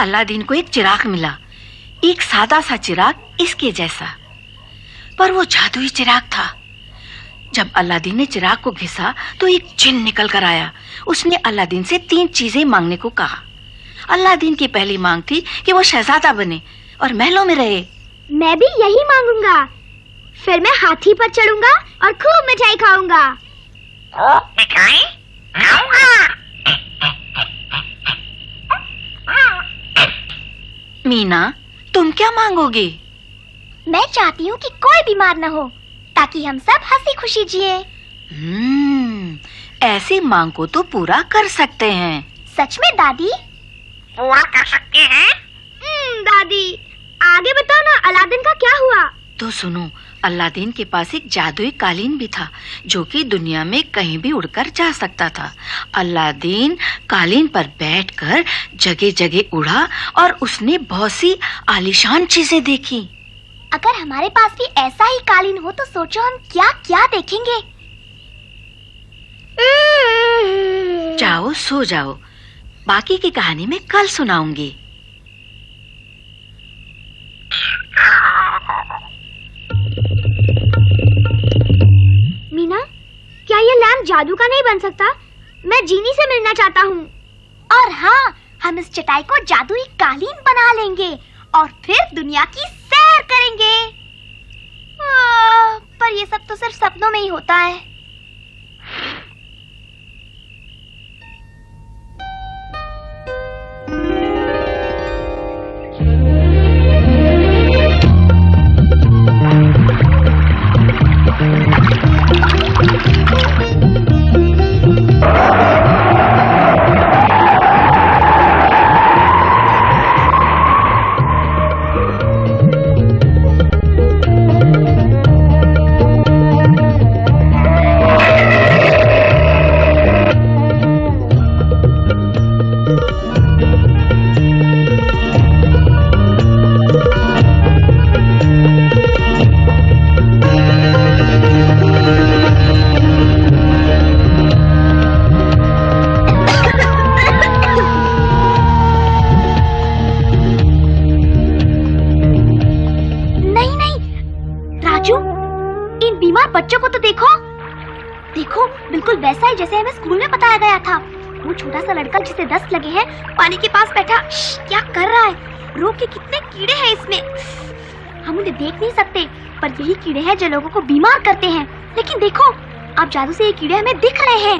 Aladdin को एक चिराग मिला, एक सादा सा चिराग इसके जैसा, पर वो जादुई चिराग था। जब अलादीन ने चिराग को घिसा तो एक जिन निकल कर आया। उसने अलादीन से 3 चीजें मांगने को कहा। अलादीन की पहली मांग थी कि वो शहजादा बने और महलों में रहे। मैं भी यही मांगूंगा। फिर मैं हाथी पर चढ़ूंगा और खूब मिठाई खाऊंगा। मिठाई खाऊंगा। मीना, तुम क्या मांगोगी? मैं चाहती हूँ कि कोई बीमार न हो, ताकि हम सब हंसी खुशी जिए। ऐसी मांग को तो पूरा कर सकते हैं। सच में दादी? पूरा कर सकते हैं? दादी, आगे बताओ ना, अलादीन का क्या हुआ? तो सुनो, अलादीन के पास एक जादुई कालीन भी था, जो कि दुनिया में कहीं भी उड़कर जा सकता था। अलादीन कालीन पर बैठकर जगह जगह उड़ा और उसने बहुत सी आलीशान चीजें देखी। अगर हमारे पास भी ऐसा ही कालीन हो तो सोचो हम क्या क्या देखेंगे। जाओ सो जाओ, बाकी की कहानी मैं कल सुनाऊंगी। मीना, क्या ये लैम्प जादू का नहीं बन सकता? मैं जीनी से मिलना चाहता हूँ। और हाँ, हम इस चटाई को जादुई कालीन बना लेंगे और फिर दुनिया की सैर करेंगे। पर ये सब तो सिर्फ सपनों में ही होता है। बच्चों को तो देखो बिल्कुल वैसा ही जैसे हमें स्कूल में बताया गया था। वो छोटा सा लड़का जिसे 10 लगे हैं पानी के पास बैठा क्या कर रहा है? रोग के कितने कीड़े हैं इसमें, हम उन्हें देख नहीं सकते, पर यही कीड़े हैं जो लोगों को बीमार करते हैं। लेकिन देखो, अब जादू से ये कीड़े हमें दिख रहे हैं।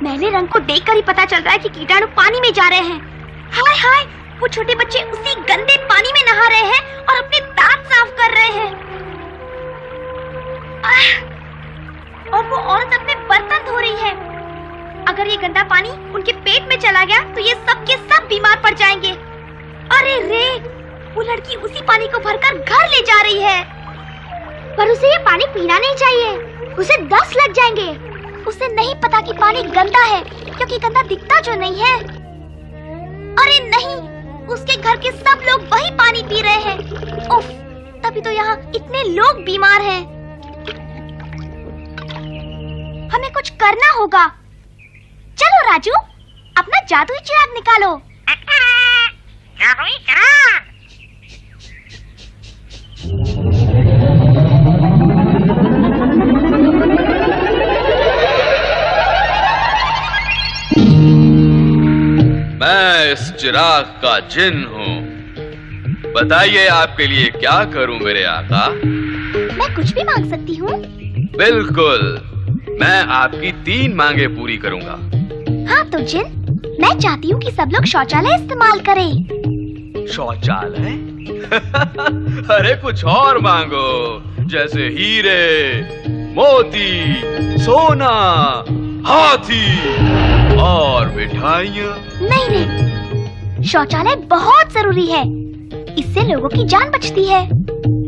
मैले रंग को देखकर ही पता चल रहा है कि कीटाणु पानी में जा रहे हैं। हाय हाय, वो छोटे बच्चे उसी गंदे पानी में नहा रहे हैं और अपने दांत साफ कर रहे हैं। और वो औरत अपने बर्तन धो रही है। अगर ये गंदा पानी उनके पेट में चला गया तो ये सब के सब बीमार पड़ जाएंगे। अरे रे, वो लड़की उसी पानी को भरकर घर ले जा रही है। पर उसे ये पानी पीना नहीं चाहिए, उसे 10 लग जाएंगे। उसे नहीं पता कि पानी गंदा है, क्योंकि गंदा दिखता जो नहीं है। अरे नहीं, उसके घर के सब लोग वही पानी पी रहे हैं। उफ, तभी तो यहाँ इतने लोग बीमार हैं। हमें कुछ करना होगा। चलो राजू, अपना जादुई चिराग निकालो। जादुई चिराग। मैं इस चिराग का जिन हूँ। बताइए आपके लिए क्या करूँ मेरे आका? मैं कुछ भी मांग सकती हूँ? बिल्कुल, मैं आपकी 3 मांगे पूरी करूंगा। हाँ तो जिन, मैं चाहती हूँ कि सब लोग शौचालय इस्तेमाल करें। शौचालय? अरे कुछ और मांगो, जैसे हीरे, मोती, सोना, हाथी और मिठाइयाँ। नहीं नहीं, शौचालय बहुत जरूरी है, इससे लोगों की जान बचती है।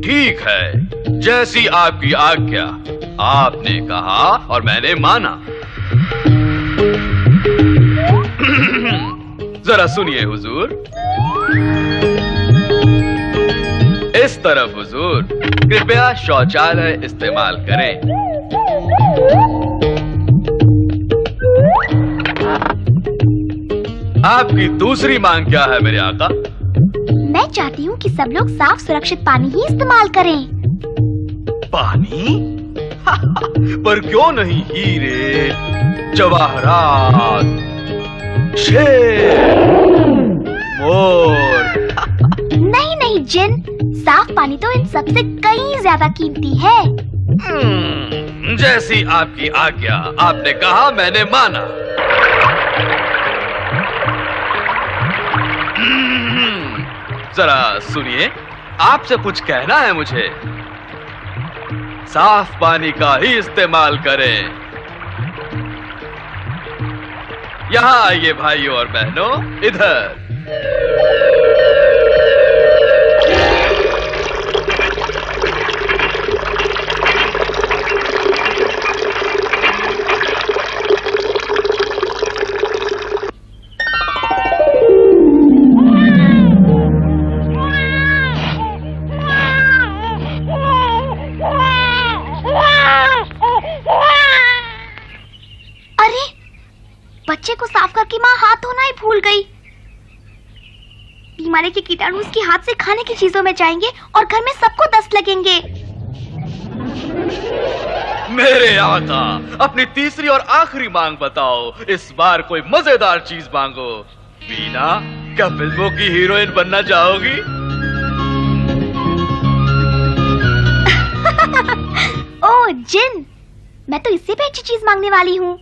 ठीक है, जैसी आपकी आज्ञा। आपने कहा और मैंने माना। जरा सुनिए हुजूर। इस तरफ हुजूर, कृपया शौचालय इस्तेमाल करें। आपकी दूसरी मांग क्या है मेरे आका? मैं चाहती हूँ कि सब लोग साफ सुरक्षित पानी ही इस्तेमाल करें। पानी? पर क्यों नहीं हीरे, जवाहरात, शेर, मोर? नहीं नहीं जिन, साफ पानी तो इन सबसे कहीं ज्यादा कीमती है। जैसी आपकी आज्ञा, आपने कहा मैंने माना। जरा सुनिए, आपसे कुछ कहना है मुझे। साफ पानी का ही इस्तेमाल करें। यहाँ आइए भाइयों और बहनों, इधर। बच्चे को साफ करके माँ हाथ धोना ही भूल गई। बीमारी के कीटाणु उसके हाथ से खाने की चीजों में जाएंगे और घर में सबको दस्त लगेंगे। मेरे आका, अपनी तीसरी और आखिरी मांग बताओ। इस बार कोई मजेदार चीज मांगो। वीना, क्या फिल्मों की हीरोइन बनना चाहोगी? ओह जिन, मैं तो इससे भी अच्छी चीज मांगने वाली हूँ।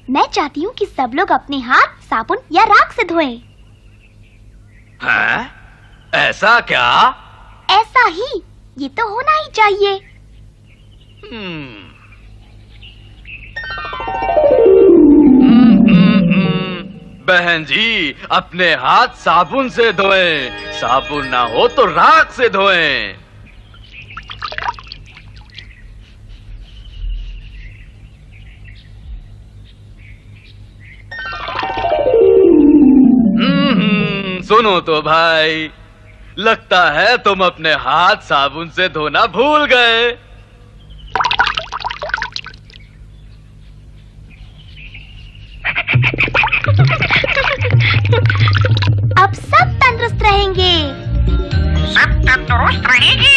मैं चाहती हूँ कि सब लोग अपने हाथ साबुन या राख से धोएं। हैं? ऐसा क्या? ऐसा ही, ये तो होना ही चाहिए। बहन जी, अपने हाथ साबुन से धोएं। साबुन ना हो तो राख से धोएं। सुनो तो भाई, लगता है तुम अपने हाथ साबुन से धोना भूल गए। अब सब तंदुरुस्त रहेंगे। सब तंदुरुस्त रहेंगे।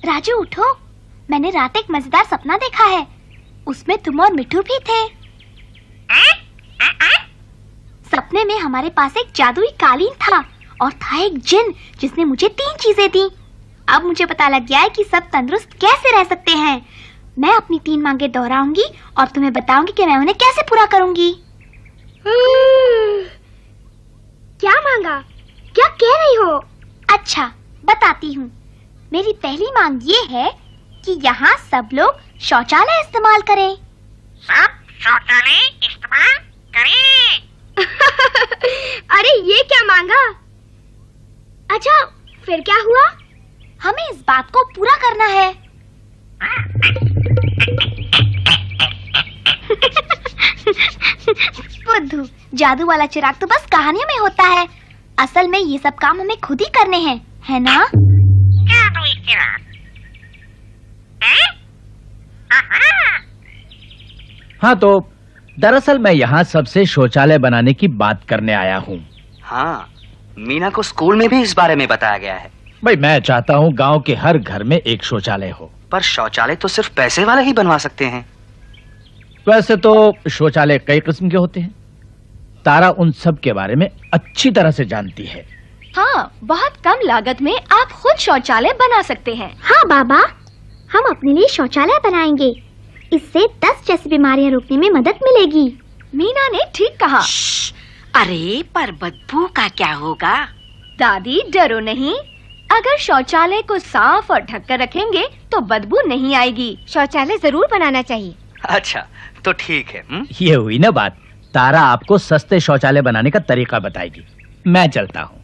राजू उठो, मैंने रात एक मजेदार सपना देखा है। उसमें तुम और मिठू भी थे। सपने में हमारे पास एक जादुई कालीन था और था एक जिन जिसने मुझे 3 चीजें दी। अब मुझे पता लग गया है कि सब तंदुरुस्त कैसे रह सकते हैं। मैं अपनी 3 मांगे दोहराऊंगी और तुम्हें बताऊंगी कि मैं उन्हें कैसे पूरा करूंगी। क्या मांगा? क्या कह रही हो? अच्छा, बताती हूँ। मेरी पहली मांग ये है कि यहाँ सब लोग शौचालय इस्तेमाल करें। सब शौचालय इस्तेमाल करें। अरे ये क्या मांगा? अच्छा, फिर क्या हुआ? हमें इस बात को पूरा करना है। बुद्धू, जादू वाला चिराग तो बस कहानियों में होता है। असल में ये सब काम हमें खुद ही करने हैं, है ना? जादुई चिराग। हाँ, तो दरअसल मैं यहाँ सबसे शौचालय बनाने की बात करने आया हूँ। हाँ, मीना को स्कूल में भी इस बारे में बताया गया है। भाई, मैं चाहता हूँ गांव के हर घर में एक शौचालय हो। पर शौचालय तो सिर्फ पैसे वाले ही बनवा सकते हैं। वैसे तो शौचालय कई किस्म के होते हैं। तारा उन सब के बारे में अच्छी तरह से जानती है। हाँ, बहुत कम लागत में आप खुद शौचालय बना सकते हैं। हाँ बाबा, हम अपने लिए शौचालय बनाएंगे। इससे दस्त जैसी बीमारियां रोकने में मदद मिलेगी। मीना ने ठीक कहा। अरे पर बदबू का क्या होगा? दादी डरो नहीं, अगर शौचालय को साफ और ढककर रखेंगे तो बदबू नहीं आएगी। शौचालय जरूर बनाना चाहिए। अच्छा, तो ठीक है। ये हुई ना बात। तारा आपको सस्ते शौचालय बनाने का तरीका बताएगी। मैं चलता हूँ।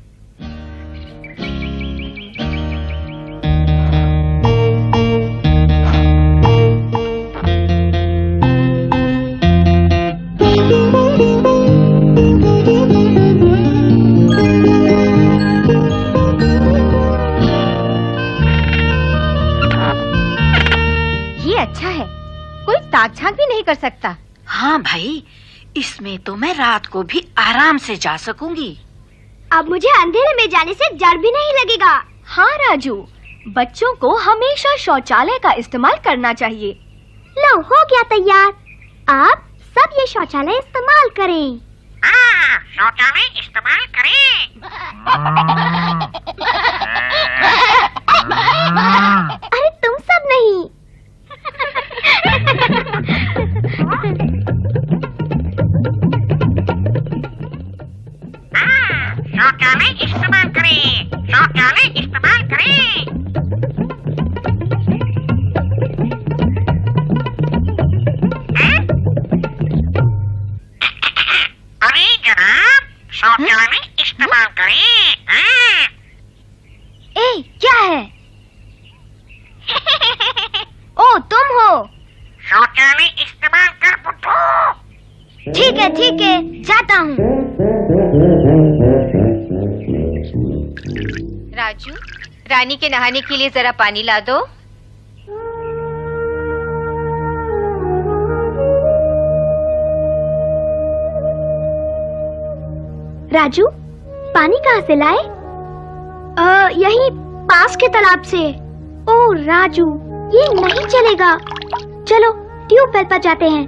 ये अच्छा है, कोई ताक झांक भी नहीं कर सकता। हाँ भाई, इसमें तो मैं रात को भी आराम से जा सकूंगी। अब मुझे अंधेरे में जाने से डर भी नहीं लगेगा। हाँ राजू, बच्चों को हमेशा शौचालय का इस्तेमाल करना चाहिए। लो, हो गया तैयार। आप सब ये शौचालय इस्तेमाल करें। हाँ, शौचालय इस्तेमाल करें। अरे तुम सब नहीं। हाँ, शौचालय इस्तेमाल करें। शौचालय इस्तेमाल करें। हाँ? अरे जनाब, शौचालय इस्तेमाल करें। हाँ। ए, क्या है? ओ, तुम हो? शौचालय इस्तेमाल कर बुद्धू। ठीक है, जाता हूँ। राजू, रानी के नहाने के लिए जरा पानी ला दो। राजू, पानी कहाँ से लाए? यहीं पास के तालाब से। ओ राजू, ये नहीं चलेगा। चलो ट्यूबवेल पर जाते हैं,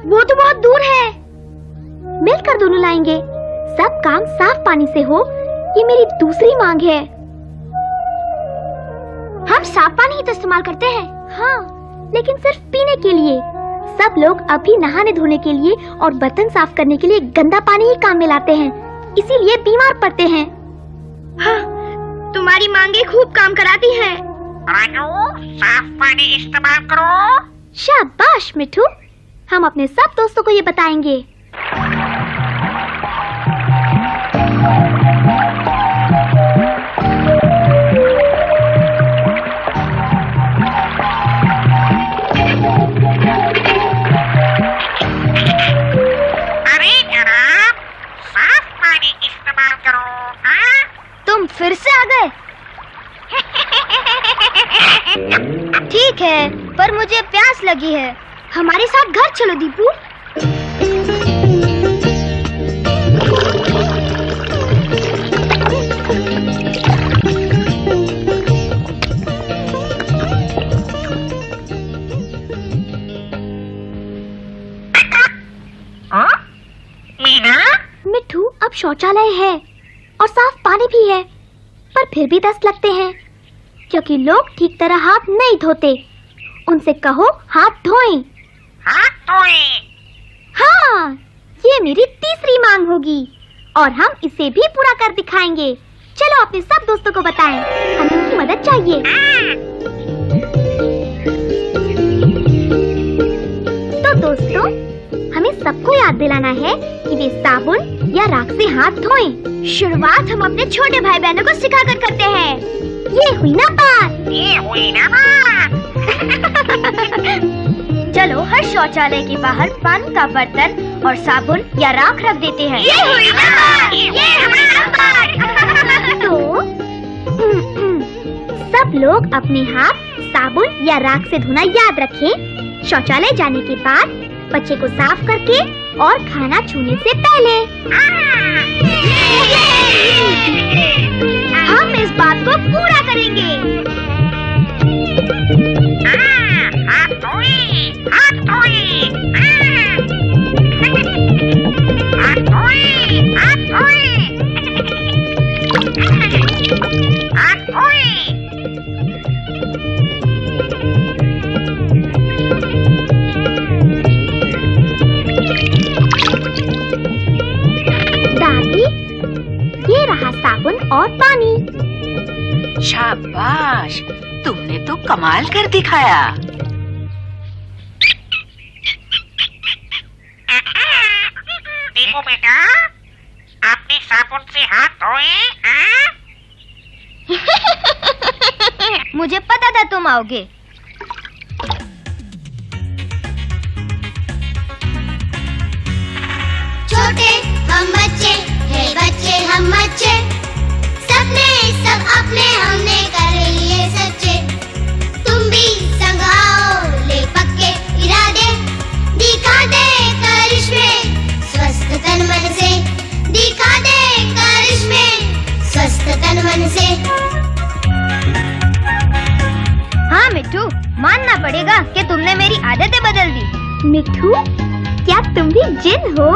वो तो बहुत दूर है। मिलकर दोनों लाएंगे। सब काम साफ पानी से हो, ये मेरी दूसरी मांग है। हम साफ पानी ही तो इस्तेमाल करते हैं। हाँ, लेकिन सिर्फ पीने के लिए। सब लोग अभी नहाने धोने के लिए और बर्तन साफ करने के लिए गंदा पानी ही काम में लाते हैं, इसीलिए बीमार पड़ते हैं। हाँ, तुम्हारी मांगे खूब काम कराती हैं। राजू, साफ पानी इस्तेमाल करो। शाबाश मिठू, हम अपने सब दोस्तों को ये बताएंगे। अरे जनाब, साफ पानी इस्तेमाल करो। हाँ? तुम फिर से आ गए? ठीक है, पर मुझे प्यास लगी है। हमारे साथ घर चलो दीपू। मीना, मिठू, अब शौचालय है और साफ पानी भी है, पर फिर भी दस्त लगते हैं क्योंकि लोग ठीक तरह हाथ नहीं धोते। उनसे कहो हाथ धोएं। हाथ धोए। हाँ, ये मेरी तीसरी मांग होगी और हम इसे भी पूरा कर दिखाएंगे। चलो अपने सब दोस्तों को बताएं, हमें उनकी मदद चाहिए। तो दोस्तों, हमें सबको याद दिलाना है कि वे साबुन या राख से हाथ धोएं। शुरुआत हम अपने छोटे भाई बहनों को सिखाकर करते हैं। ये हुई ना बात। ये हुई ना बात। चलो हर शौचालय के बाहर पानी का बर्तन और साबुन या राख रख देते हैं। ये हुई ना बात। ये हुई ना बात। तो सब लोग अपने हाथ साबुन या राख से धोना याद रखें। शौचालय जाने के बाद, बच्चे को साफ करके और खाना छूने से पहले। हम इस बात को पूरा करेंगे। हाथ धोए। हाथ धोए। हाथ धोए। हाथ धोए। हाथ धोए। दादी, ये रहा साबुन और पानी। शाबाश, तुमने तो कमाल कर दिखाया। देखो बेटा, आपने साबुन से हाथ धोए? हाँ? मुझे पता था तुम आओगे। छोटे हम बच्चे हैं, बच्चे हम बच्चे, सपने सब अपने हमने कर लिए सच्चे। तुम भी संग आओ, ले पक्के इरादे, दिखा दे करिश्मे स्वस्थ तन मन से, दिखा दे करिश्मे स्वस्थ तन मन से। हाँ मिट्टू, मानना पड़ेगा कि तुमने मेरी आदतें बदल दी। मिट्टू, क्या तुम भी जिन हो?